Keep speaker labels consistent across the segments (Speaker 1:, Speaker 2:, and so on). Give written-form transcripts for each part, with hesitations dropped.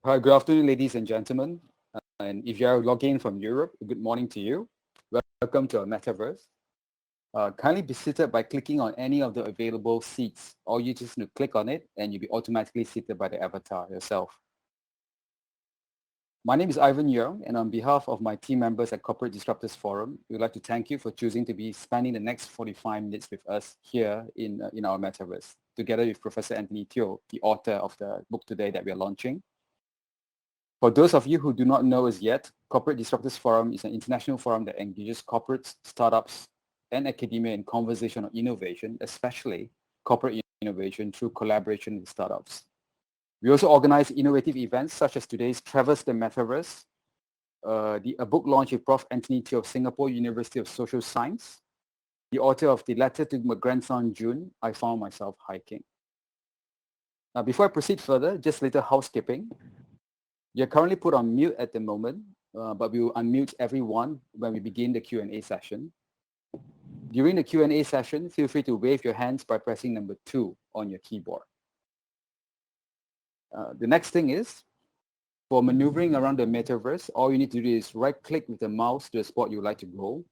Speaker 1: Hi, good afternoon, ladies and gentlemen. And if you are logging in from Europe, good morning to you. Welcome to our Metaverse. Kindly be seated by clicking on any of the available seats, or you just need to click on it and you'll be automatically seated by the avatar yourself. My name is Ivan Young, and on behalf of my team members at Corporate Disruptors Forum, we would like to thank you for choosing to be spending the next 45 minutes with us here in our Metaverse, together with Professor Anthony Teo, the author of the book today that we are launching. For those of you who do not know us yet, Corporate Disruptors Forum is an international forum that engages corporates, startups, and academia in conversation on innovation, especially corporate innovation through collaboration with startups. We also organize innovative events such as today's Traverse the Metaverse, a book launch with Prof. Anthony Teo of Singapore University of Social Science, the author of The Letter to My Grandson June, I Found Myself Hiking. Now, before I proceed further, just a little housekeeping. You're currently put on mute at the moment, but we will unmute everyone when we begin the Q&A session. During the Q&A session, feel free to wave your hands by pressing number 2 on your keyboard. The next thing is, for maneuvering around the metaverse, all you need to do is right-click with the mouse to the spot you would like to go,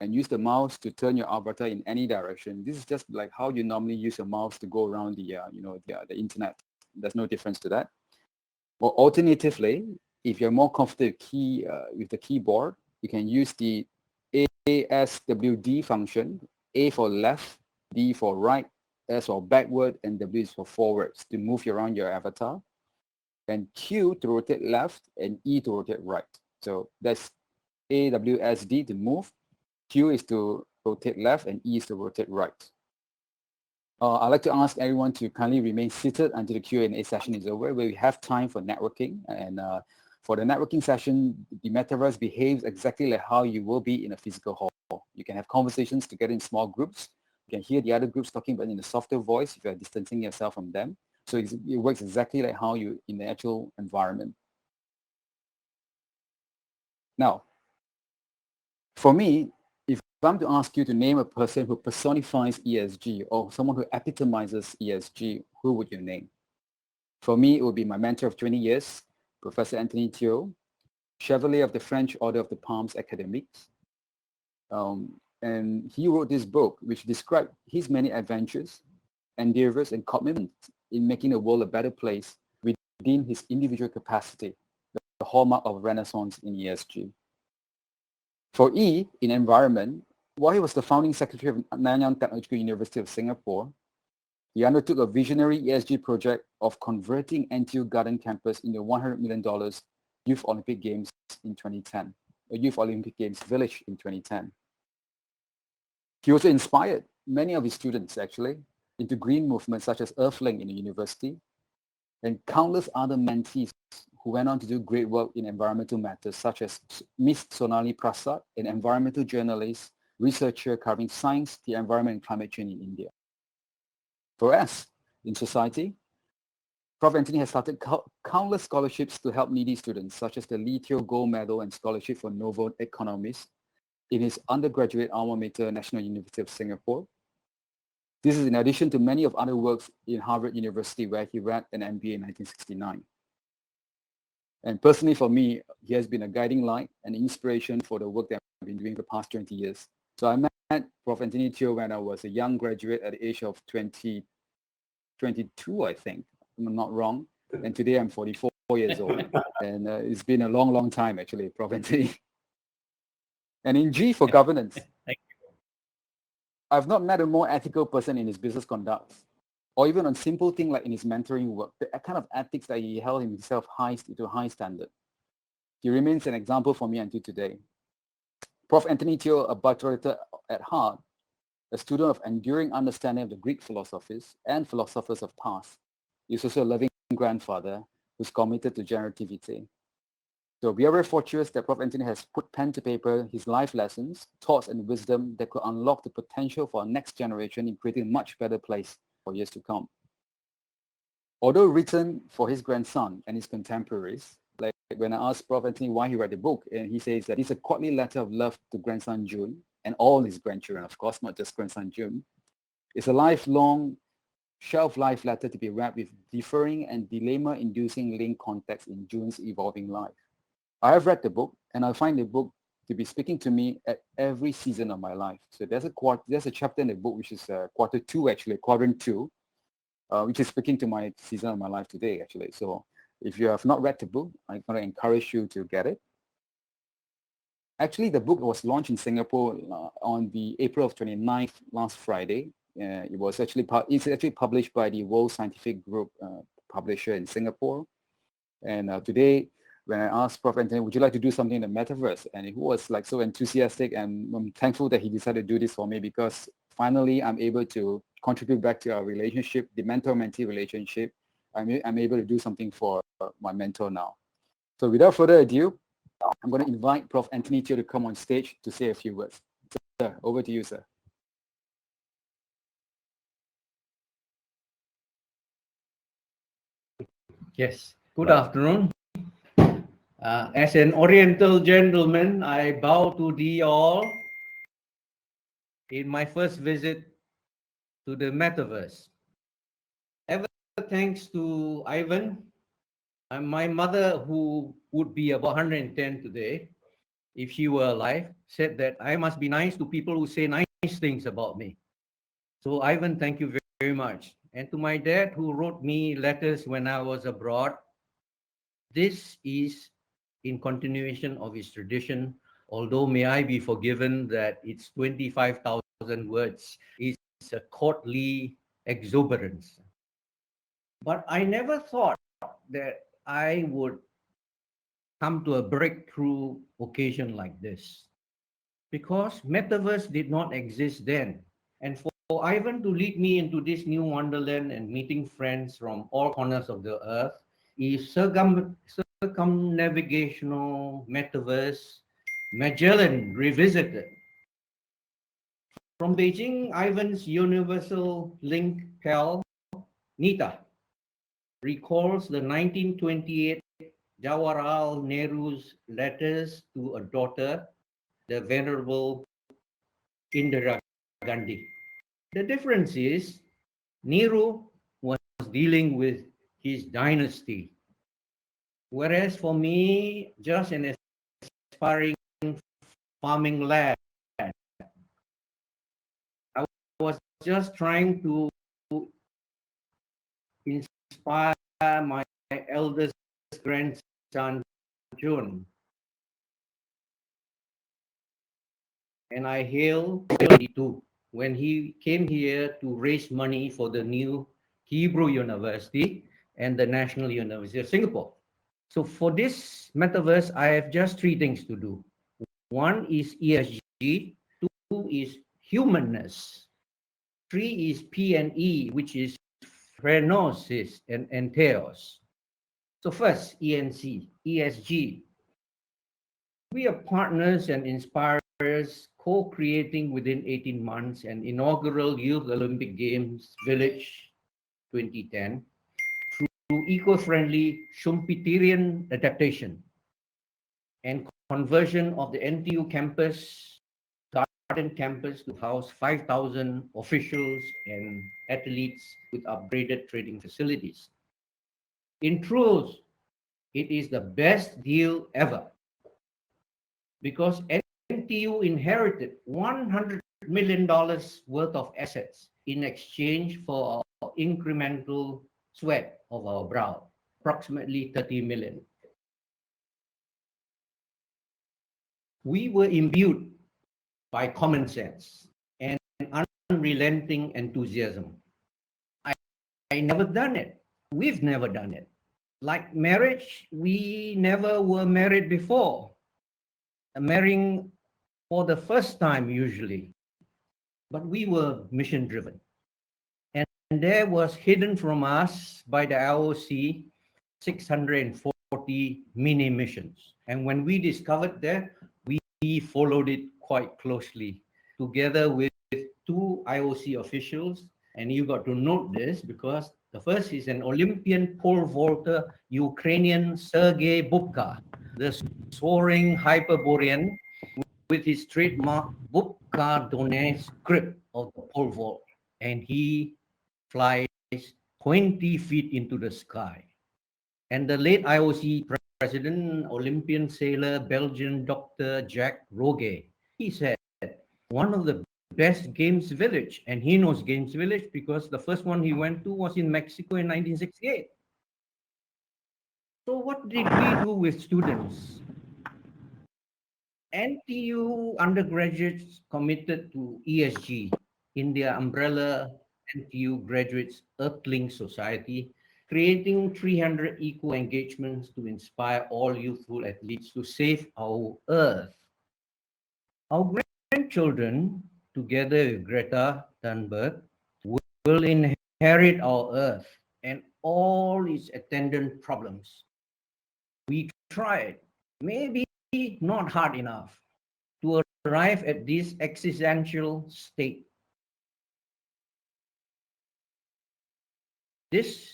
Speaker 1: and use the mouse to turn your avatar in any direction. This is just like how you normally use a mouse to go around the internet. There's no difference to that. Or alternatively, if you're more comfortable with the keyboard, you can use the ASWD function, A for left, D for right, S for backward, and W is for forwards to move around your avatar, and Q to rotate left, and E to rotate right. So that's AWSD to move, Q is to rotate left, and E is to rotate right. I'd like to ask everyone to kindly remain seated until the Q&A session is over, where we have time for networking. And for the networking session, the Metaverse behaves exactly like how you will be in a physical hall. You can have conversations together in small groups. You can hear the other groups talking, but in a softer voice if you're distancing yourself from them. So it works exactly like how you in the actual environment. Now, for me, if I'm to ask you to name a person who personifies ESG or someone who epitomizes ESG, who would you name? For me, it would be my mentor of 20 years, Professor Anthony Teo, Chevalier of the French Order of the Palms Academics. And he wrote this book, which described his many adventures, endeavors, and commitments in making the world a better place within his individual capacity, the hallmark of Renaissance in ESG. For E, in environment, while he was the founding secretary of Nanyang Technological University of Singapore, he undertook a visionary ESG project of converting NTU Garden Campus into $100 million Youth Olympic Games in 2010, a Youth Olympic Games village in 2010. He also inspired many of his students, actually, into green movements such as Earthlink in the university, and countless other mentees who went on to do great work in environmental matters, such as Ms. Sonali Prasad, an environmental journalist, researcher covering science, the environment, and climate change in India. For us, in society, Prof. Anthony has started countless scholarships to help needy students, such as the Lee Teo Gold Medal and Scholarship for Novel Economists in his undergraduate alma mater, National University of Singapore. This is in addition to many of other works in Harvard University, where he read an MBA in 1969. And personally for me, he has been a guiding light and inspiration for the work that I've been doing for the past 20 years. So I met Prof. Anthony Teo when I was a young graduate at the age of 22, I think, if I'm not wrong. And today I'm 44 years old. And it's been a long, long time, actually, Prof. Anthony. And in G for governance, I've not met a more ethical person in his business conduct, or even on simple things like in his mentoring work, the kind of ethics that he held himself to a high standard. He remains an example for me until today. Prof. Anthony Teo, a bachelor at heart, a student of enduring understanding of the Greek philosophies and philosophers of past, is also a loving grandfather who's committed to generativity. So we are very fortunate that Prof. Anthony has put pen to paper his life lessons, thoughts, and wisdom that could unlock the potential for our next generation in creating a much better place for years to come. Although written for his grandson and his contemporaries, like when I asked Prof. Anthony why he read the book, and he says that it's a quarterly letter of love to grandson June and all his grandchildren, of course, not just grandson June. It's a lifelong shelf life letter to be wrapped with differing and dilemma-inducing link context in June's evolving life. I have read the book, and I find the book to be speaking to me at every season of my life. So there's a chapter in the book which is quadrant 2, which is speaking to my season of my life today, actually. So if you have not read the book, I'm going to encourage you to get it. Actually, the book was launched in Singapore on the April of 29th, last Friday. It's actually published by the World Scientific Group publisher in Singapore. And today, when I asked Prof. Anthony, would you like to do something in the Metaverse? And he was like so enthusiastic, and I'm thankful that he decided to do this for me, because finally I'm able to contribute back to our relationship, the mentor-mentee relationship. I'm able to do something for my mentor now. So without further ado, I'm going to invite Prof. Anthony Teo to come on stage to say a few words. Sir, over to you, sir.
Speaker 2: Yes, good afternoon. As an Oriental gentleman, I bow to thee all in my first visit to the Metaverse. Ever thanks to Ivan, my mother, who would be about 110 today, if she were alive, said that I must be nice to people who say nice things about me. So Ivan, thank you very, very much. And to my dad, who wrote me letters when I was abroad, this is in continuation of his tradition, although may I be forgiven that it's 25,000 words. It's a courtly exuberance. But I never thought that I would come to a breakthrough occasion like this, because Metaverse did not exist then. And for Ivan to lead me into this new wonderland and meeting friends from all corners of the earth is circumnavigational Metaverse Magellan Revisited. From Beijing, Ivan's universal link pal, Nita, recalls the 1928 Jawaharlal Nehru's letters to a daughter, the Venerable Indira Gandhi. The difference is Nehru was dealing with his dynasty, whereas for me, just an aspiring farming lad, I was just trying to inspire my eldest grandson, June. And I hail too when he came here to raise money for the new Hebrew University and the National University of Singapore. So for this metaverse, I have just three things to do. One is ESG, two is humanness, three is P&E, which is phrenesis and theos. So first, ESG. We are partners and inspirers co-creating within 18 months an inaugural Youth Olympic Games Village 2010 through eco-friendly Schumpeterian adaptation and conversion of the NTU campus, Garden campus, to house 5,000 officials and athletes with upgraded training facilities. In truth, it is the best deal ever, because NTU inherited $100 million worth of assets in exchange for our incremental sweat of our brow, approximately 30 million. We were imbued by common sense and unrelenting enthusiasm. I never done it. We've never done it. Like marriage, we never were married before. Marrying for the first time usually, but we were mission driven. And there was hidden from us by the IOC 640 mini missions. And when we discovered that, we followed it quite closely together with two IOC officials. And you got to note this because the first is an Olympian pole vaulter, Ukrainian Sergei Bubka, the soaring Hyperborean with his trademark Bubka Donetsk grip of the pole vault. And he flies 20 feet into the sky. And the late IOC president, Olympian sailor, Belgian Dr. Jack Roge, he said, one of the best games village, and he knows games village because the first one he went to was in Mexico in 1968. So what did we do with students? NTU undergraduates committed to ESG in their umbrella NTU Graduates Earthling Society, creating 300 equal engagements to inspire all youthful athletes to save our Earth. Our grandchildren, together with Greta Thunberg, will inherit our Earth and all its attendant problems. We tried, maybe not hard enough, to arrive at this existential state. This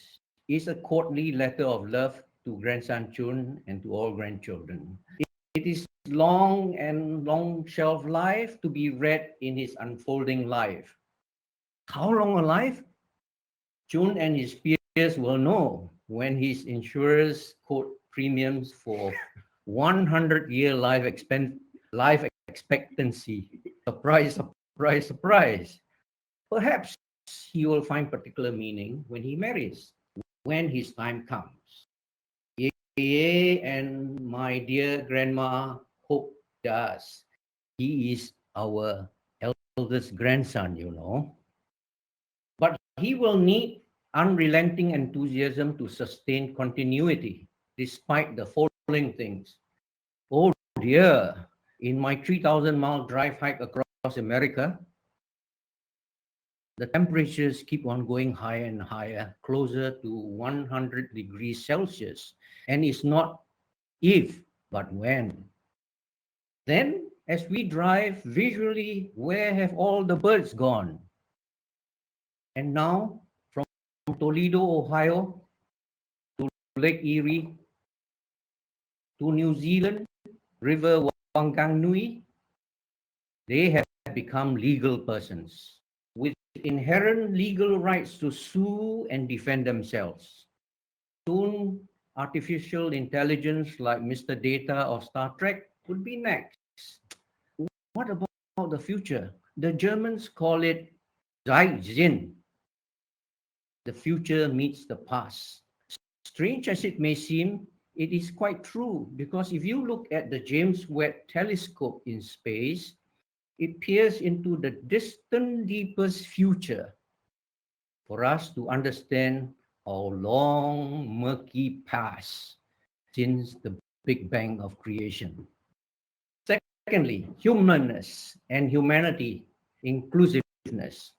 Speaker 2: is a courtly letter of love to grandson Chun and to all grandchildren. It is long shelf life to be read in his unfolding life. How long a life? Chun and his peers will know when his insurers quote premiums for 100-year life expectancy. Surprise, surprise, surprise. Perhaps he will find particular meaning when he marries, when his time comes. Yeye and my dear grandma hope does. He is our eldest grandson, you know. But he will need unrelenting enthusiasm to sustain continuity despite the following things. Oh dear, in my 3,000-mile drive hike across America, the temperatures keep on going higher and higher, closer to 100 degrees Celsius. And it's not if, but when. Then, as we drive visually, where have all the birds gone? And now, from Toledo, Ohio, to Lake Erie, to New Zealand, River Wanganui, they have become legal persons with inherent legal rights to sue and defend themselves. Soon, artificial intelligence like Mr. Data of Star Trek would be next. What about the future? The Germans call it Zeitgeist. The future meets the past. Strange as it may seem, it is quite true because if you look at the James Webb Telescope in space, it peers into the distant, deepest future for us to understand our long, murky past since the Big Bang of creation. Secondly, humanness and humanity, inclusiveness.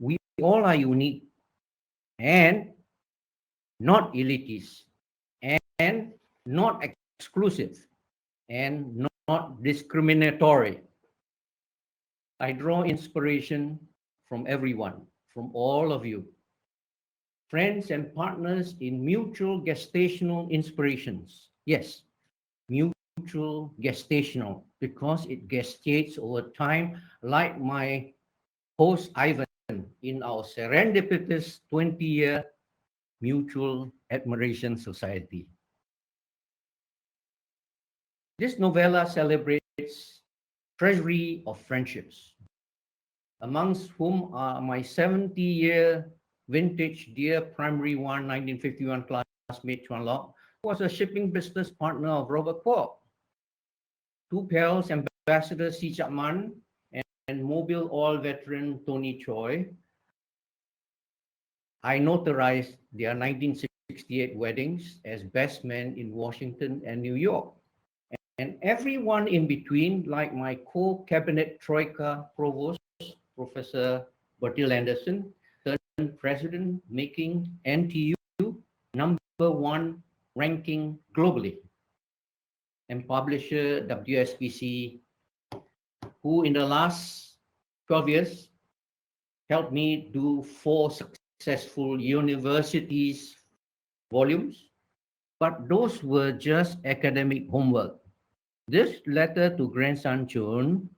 Speaker 2: We all are unique and not elitist and not exclusive and not discriminatory. I draw inspiration from everyone, from all of you, friends and partners in mutual gestational inspirations. Yes, mutual gestational, because it gestates over time, like my host Ivan in our serendipitous 20-year Mutual Admiration Society. This novella celebrates treasury of friendships, amongst whom are my 70-year vintage dear primary one 1951 classmate Chuan Lok, who was a shipping business partner of Robert Kwok. Two pals, Ambassador Si Chap Man and Mobile Oil veteran Tony Choi. I notarized their 1968 weddings as best men in Washington and New York. And everyone in between, like my co-cabinet troika provost, Professor Bertil Anderson, turned president, making NTU #1 ranking globally. And publisher WSPC, who in the last 12 years helped me do 4 successful universities volumes, but those were just academic homework. This letter to grandson Chun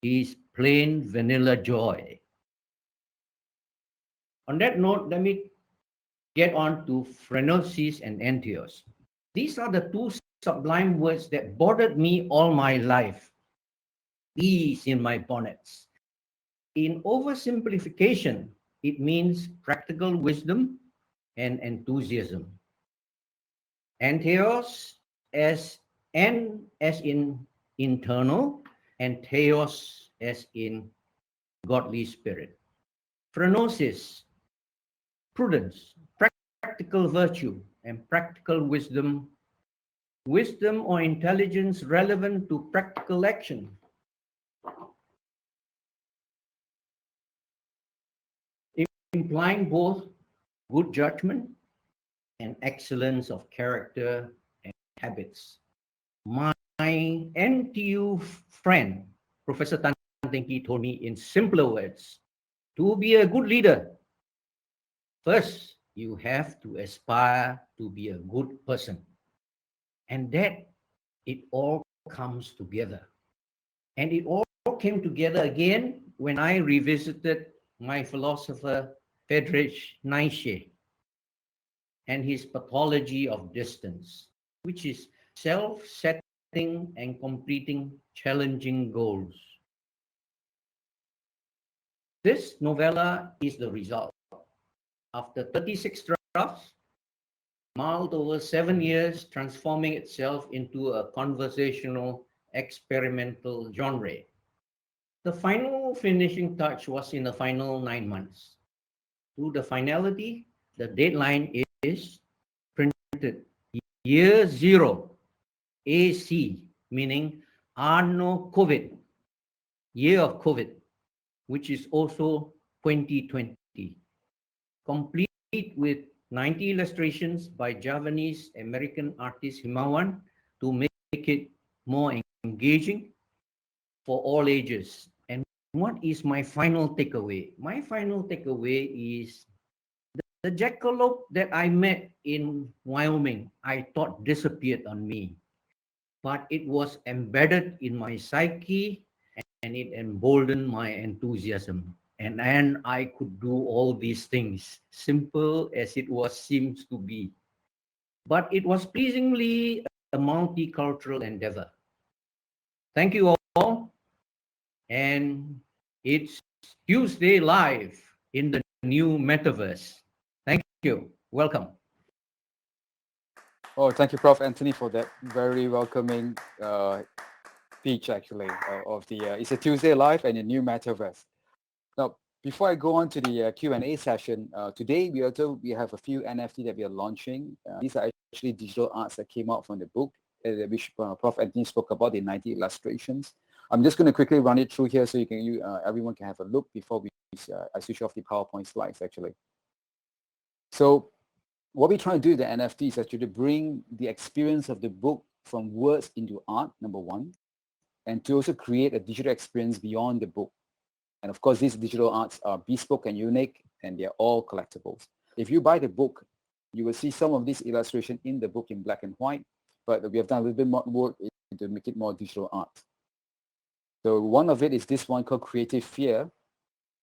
Speaker 2: is plain vanilla joy. On that note, let me get on to phrenolosis and entheos. These are the two sublime words that bothered me all my life. Bees in my bonnets. In oversimplification, it means practical wisdom and enthusiasm. Entheos as as in internal, and theos as in godly spirit. Phrenolosis, prudence, practical virtue, and practical wisdom, wisdom or intelligence relevant to practical action. Implying both good judgment and excellence of character and habits. My NTU friend, Professor Tan Teng told me in simpler words, to be a good leader, first you have to aspire to be a good person. And that it all comes together. And it all came together again when I revisited my philosopher Friedrich Nietzsche and his pathology of distance, which is self-setting and completing challenging goals. This novella is the result. After 36 drafts, mulled over 7 years, transforming itself into a conversational experimental genre. The final finishing touch was in the final 9 months. To the finality, the deadline is printed year zero, AC, meaning Anno COVID, year of COVID, which is also 2020. Complete with 90 illustrations by Javanese American artist Himawan to make it more engaging for all ages. And what is my final takeaway? My final takeaway is the jackalope that I met in Wyoming, I thought disappeared on me, but it was embedded in my psyche and it emboldened my enthusiasm. And then I could do all these things, simple as it was seems to be. But it was pleasingly a multicultural endeavor. Thank you all. And it's Tuesday Live in the new Metaverse. Thank you. Welcome.
Speaker 1: Oh, thank you, Prof. Anthony, for that very welcoming speech, actually, of the, it's a Tuesday Live and a new Metaverse. Now, before I go on to the Q&A session, today we have a few NFT that we are launching. These are actually digital arts that came out from the book, which Prof. Anthony spoke about, the 90 illustrations. I'm just going to quickly run it through here so everyone can have a look before I switch off the PowerPoint slides, actually. So what we try to do with the NFT is actually to bring the experience of the book from words into art, number one, and to also create a digital experience beyond the book. And of course, these digital arts are bespoke and unique, and they're all collectibles. If you buy the book, you will see some of these illustrations in the book in black and white, but we have done a little bit more work to make it more digital art. So one of it is this one called Creative Fear,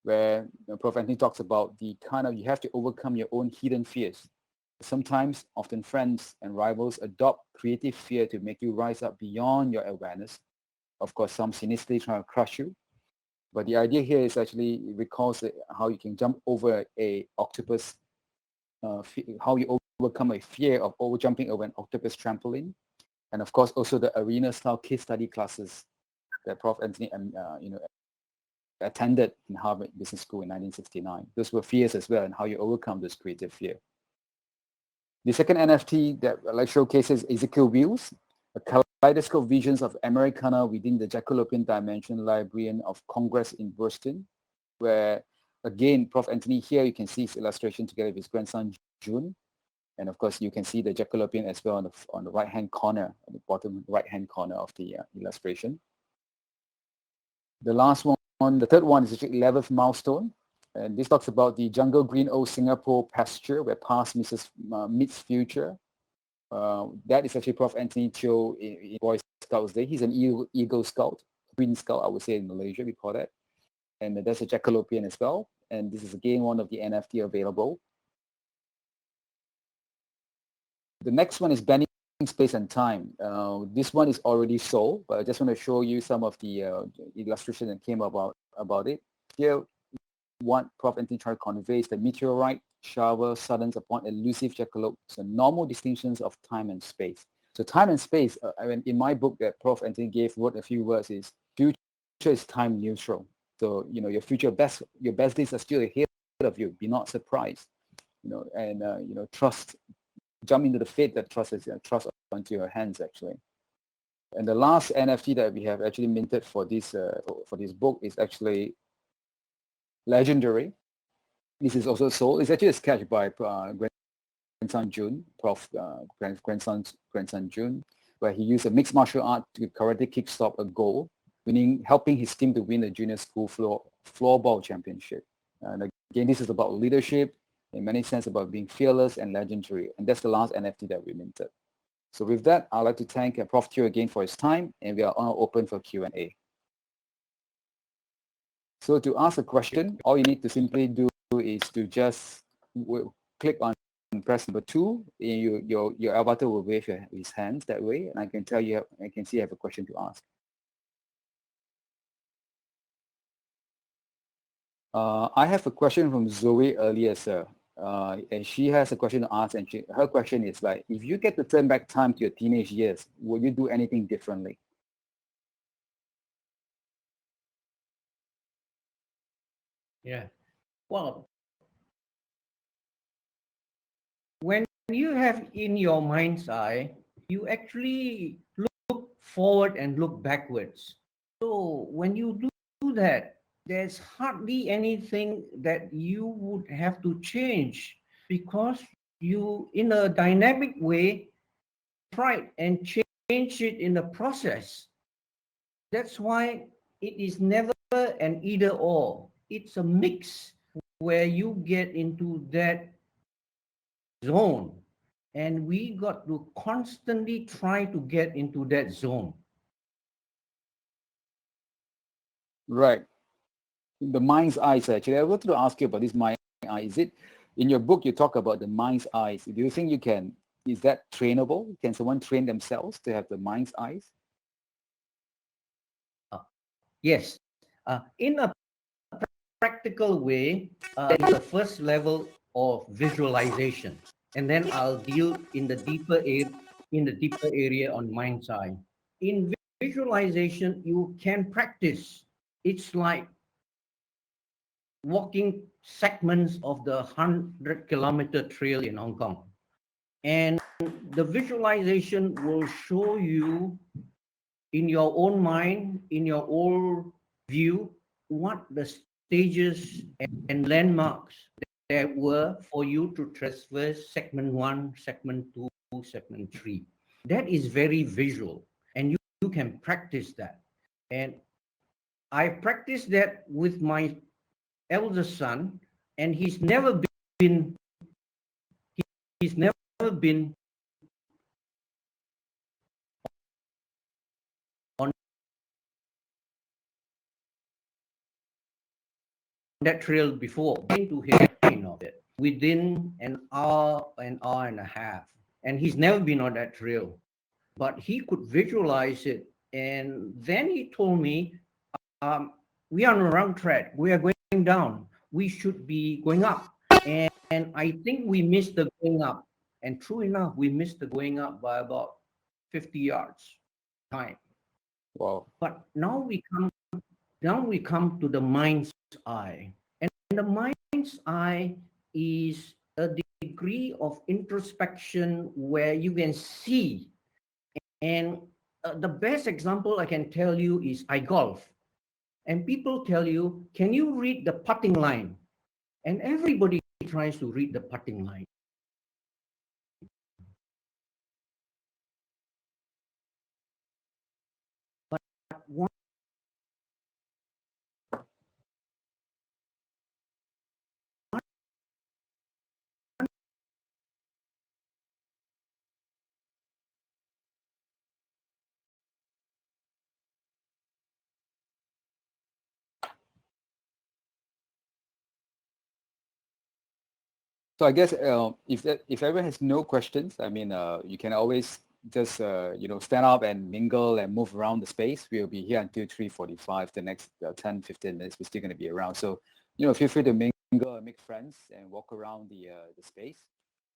Speaker 1: where Prof. Anthony talks about the kind of, you have to overcome your own hidden fears. Sometimes, often friends and rivals adopt creative fear to make you rise up beyond your awareness. Of course, some cynically try to crush you. But the idea here is actually, it recalls how you can jump over a octopus, how you overcome a fear of jumping over an octopus trampoline. And of course, also the arena-style case study classes that Prof. Anthony attended in Harvard Business School in 1969. Those were fears as well, and how you overcome this creative fear. The second NFT that showcases Ezekiel Wheels, a kaleidoscope visions of Americana within the Jacalopian Dimension Librarian of Congress in Boston, where, again, Prof. Anthony here, you can see his illustration together with his grandson, June. And of course, you can see the Jacalopian as well on the right-hand corner, on the bottom right-hand corner of the illustration. The last one, the third one is the 11th milestone. And this talks about the jungle green old Singapore pasture where past meets future. That is actually Prof. Anthony Teo in Boy Scouts Day. He's an Eagle Scout, Green Scout, I would say in Malaysia, we call that. And there's a Jacalopian as well. and this is again one of the NFT available. The next one is Bending Space and Time. This one is already sold, but I just want to show you some of the illustration that came about it. Here, what Prof. Anthony tried to convey is the meteorite shower suddens upon elusive jackalope, so normal distinctions of time and space. So time and space, I mean, in my book that Prof. Anthony wrote a few words is future is time neutral. So, your future your best days are still ahead of you. Be not surprised, and, trust, jump into the fate that trust onto your hands actually. And the last NFT that we have actually minted for this book is actually Legendary. This is also sold. It's actually a sketch by grandson June, Prof. Grandson June, where he used a mixed martial art to karate kick stop a goal, helping his team to win the junior school floorball championship. And again, this is about leadership, in many sense about being fearless and legendary. And that's the last NFT that we minted. So with that, I'd like to thank Prof. Teo again for his time, and we are now open for Q&A. So to ask a question, all you need to simply do is to just click on press number 2. Your avatar will wave his hands that way, and I can tell you, I can see you have a question to ask. I have a question from Zoe earlier, sir. And she has a question to ask, and her question is like, if you get to turn back time to your teenage years, will you do anything differently?
Speaker 2: Yeah. Well, when you have in your mind's eye, you actually look forward and look backwards. So when you do that, there's hardly anything that you would have to change, because you, in a dynamic way, try and change it in the process. That's why it is never an either or. It's a mix where you get into that zone, and we got to constantly try to get into that zone.
Speaker 1: Right. The mind's eyes, actually. I wanted to ask you about this mind eye. Is it, in your book, you talk about the mind's eyes. Do you think is that trainable? Can someone train themselves to have the mind's eyes?
Speaker 2: Yes. In a practical way, it's the first level of visualization, and then I'll deal in the deeper area on mind's eye. In visualization, you can practice. It's like walking segments of the 100-kilometer trail in Hong Kong, and the visualization will show you in your own mind, in your own view, what the stages and landmarks there were for you to traverse segment 1, segment 2, segment 3. That is very visual, and you can practice that. And I practiced that with my eldest son, and been he's never been on that trail before, been to his pain of it within an hour and a half. And he's never been on that trail, but he could visualize it. And then he told me, we are on the wrong track. We are going down. We should be going up. And I think we missed the going up. And true enough, we missed the going up by about 50 yards time.
Speaker 1: Wow.
Speaker 2: But now we come to the mind's eye. And the mind's eye is a degree of introspection where you can see. And the best example I can tell you is I golf. And people tell you, can you read the putting line? And everybody tries to read the putting line. But one
Speaker 1: So I guess if everyone has no questions, I mean, you can always just stand up and mingle and move around the space. We'll be here until 3:45. The next 10, 15 minutes, we're still going to be around. So feel free to mingle and make friends and walk around the space.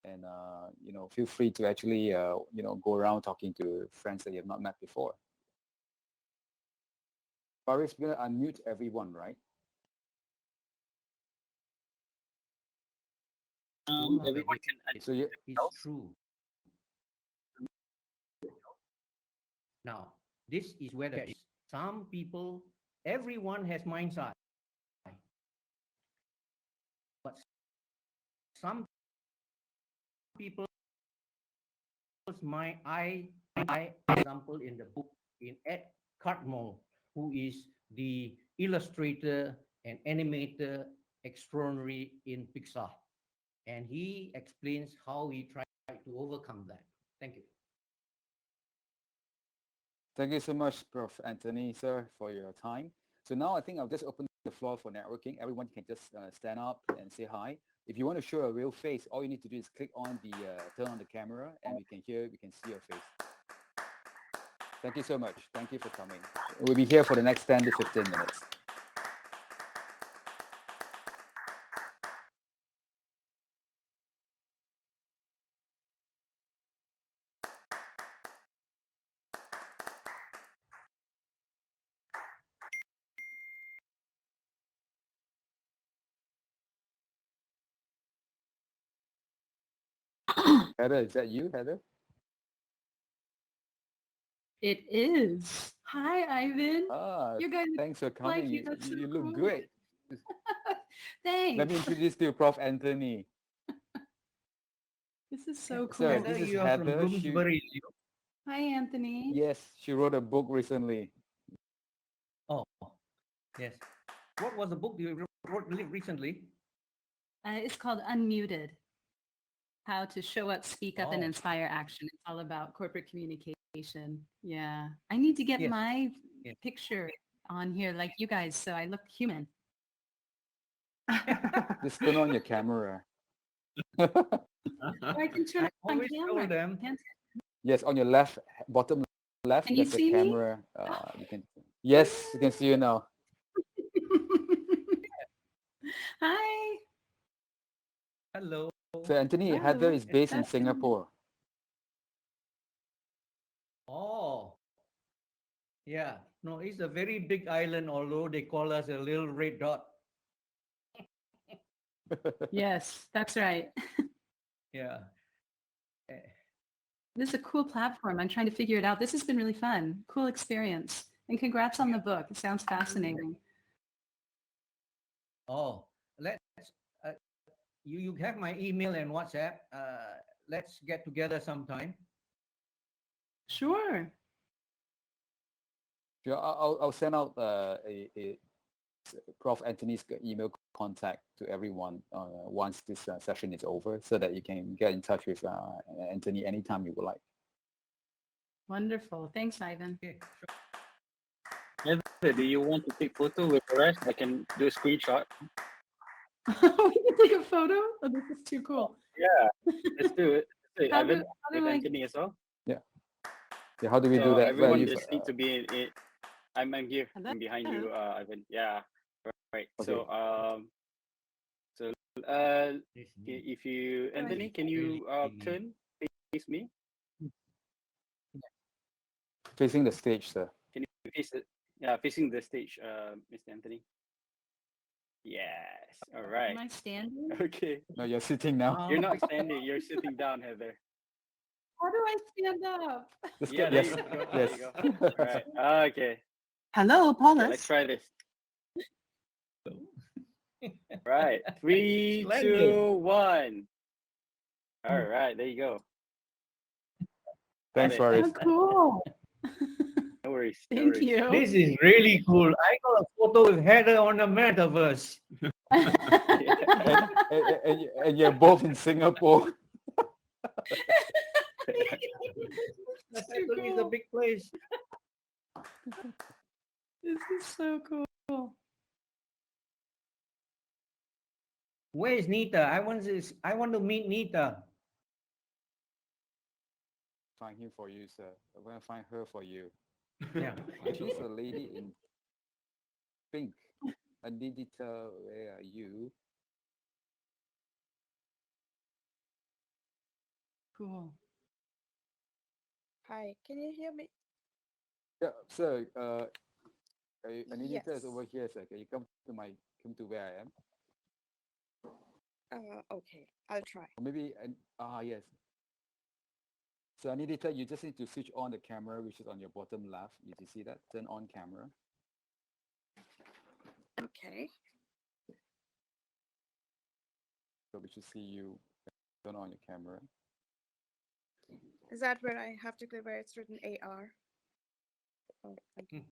Speaker 1: And feel free to actually go around talking to friends that you have not met before. Faris, we're going to unmute everyone, right?
Speaker 3: Everyone can.
Speaker 1: So you,
Speaker 2: It's true. Now, this is where some people, everyone has mind's eye. But some people's mind eye, example, in the book, in Ed Catmull, who is the illustrator and animator extraordinary in Pixar. And he explains how he tried to overcome that. Thank you.
Speaker 1: Thank you so much, Prof. Anthony, sir, for your time. So now I think I'll just open the floor for networking. Everyone can just stand up and say hi. If you want to show a real face, all you need to do is click on the, turn on the camera, and we can see your face. Thank you so much. Thank you for coming. We'll be here for the next 10 to 15 minutes. Heather, is that you, Heather?
Speaker 4: It is. Hi, Ivan.
Speaker 1: Ah,
Speaker 4: You guys
Speaker 1: thanks for
Speaker 4: like
Speaker 1: coming.
Speaker 4: you. That's so
Speaker 1: You look
Speaker 4: cool.
Speaker 1: great.
Speaker 4: Thanks.
Speaker 1: Let me introduce to you Prof. Anthony.
Speaker 4: This is so cool.
Speaker 1: Sir, this is
Speaker 2: you are from
Speaker 1: Heather.
Speaker 2: Bloomsbury.
Speaker 4: Hi, Anthony.
Speaker 1: Yes, she wrote a book recently.
Speaker 2: Oh, yes. What was the book you wrote recently?
Speaker 4: It's called Unmuted. How to show up, speak up, and
Speaker 2: Oh.
Speaker 4: inspire action. It's all about corporate communication. Yeah. I need to get
Speaker 2: Yes.
Speaker 4: my
Speaker 2: Yes.
Speaker 4: picture on here like you guys so I look human.
Speaker 1: Just turn on your camera.
Speaker 4: Or I can turn
Speaker 2: I
Speaker 4: on
Speaker 2: always
Speaker 4: camera.
Speaker 2: told them.
Speaker 1: Yes, on your left, bottom left,
Speaker 4: Can you
Speaker 1: there's a
Speaker 4: see me?
Speaker 1: camera. You can. Yes, you can see you now.
Speaker 4: Hi.
Speaker 2: Hello.
Speaker 1: So Anthony,
Speaker 4: Hello.
Speaker 1: Heather is based in
Speaker 4: That's
Speaker 1: Singapore.
Speaker 2: Oh, yeah. No, it's a very big island, although they call us a little red dot.
Speaker 4: Yes, that's right.
Speaker 2: Yeah.
Speaker 4: This is a cool platform. I'm trying to figure it out. This has been really fun. Cool experience. And congrats on the book. It sounds fascinating.
Speaker 2: Oh, let's. You have my email and WhatsApp. Let's get together sometime.
Speaker 4: Sure.
Speaker 1: Sure, I'll send out a Prof. Anthony's email contact to everyone once this session is over, so that you can get in touch with Anthony anytime you would like.
Speaker 4: Wonderful. Thanks, Ivan.
Speaker 2: Okay, sure.
Speaker 3: Heather, do you want to take photo with the rest? I can do a screenshot.
Speaker 4: We can take a photo? Oh, this is too cool.
Speaker 3: Yeah, let's do it. Let's do it,
Speaker 4: How do-
Speaker 3: Ivan,
Speaker 4: how do
Speaker 3: with
Speaker 4: I-
Speaker 3: Anthony as well.
Speaker 1: Yeah, how do we do
Speaker 3: So
Speaker 1: that? Where are
Speaker 3: everyone
Speaker 1: you?
Speaker 3: just need to be in. I'm here.
Speaker 4: Hello?
Speaker 3: I'm behind you, Ivan. Yeah, right.
Speaker 1: Okay.
Speaker 3: So if you, Anthony, can you turn face me?
Speaker 1: Facing the stage, sir.
Speaker 3: Can you face it? Yeah, facing the stage, Mr. Anthony. Yes. All right.
Speaker 4: Am I standing?
Speaker 3: Okay.
Speaker 1: No, you're sitting now.
Speaker 3: You're not standing. You're sitting down, Heather.
Speaker 4: How do I stand up?
Speaker 1: Just
Speaker 3: Yeah,
Speaker 1: yes,
Speaker 3: there you go.
Speaker 1: yes.
Speaker 3: There you go. All right. Okay.
Speaker 4: Hello,
Speaker 3: Okay,
Speaker 4: Paulus.
Speaker 3: let's try this. Right. 3,
Speaker 2: Splendid.
Speaker 3: 2, 1. All right. There you go.
Speaker 1: Thanks,
Speaker 3: it.
Speaker 1: Faris.
Speaker 4: Oh, cool.
Speaker 3: No worries. No
Speaker 4: Thank
Speaker 3: worries.
Speaker 4: you.
Speaker 2: This is really cool. I got a photo with Heather on the Metaverse.
Speaker 1: And you're both in Singapore.
Speaker 4: That's too
Speaker 2: Actually, it's a
Speaker 4: cool.
Speaker 2: big place.
Speaker 4: This is so cool.
Speaker 2: Where is Nita? I want to meet Nita.
Speaker 1: Find him for you, sir. I'm gonna find her for you.
Speaker 2: Yeah.
Speaker 1: She's a lady in pink. Adidita, where are you?
Speaker 4: Cool.
Speaker 5: Hi, can you hear me?
Speaker 1: Yeah, sir. Anidita is
Speaker 5: Yes.
Speaker 1: over here, sir. Can you come to where I am?
Speaker 5: Okay, I'll try.
Speaker 1: Or maybe yes. So Anidita, you just need to switch on the camera, which is on your bottom left. You see that? Turn on camera.
Speaker 5: Okay.
Speaker 1: So we should see you turn on your camera.
Speaker 5: Is that where I have to click where it's written AR? Oh, okay.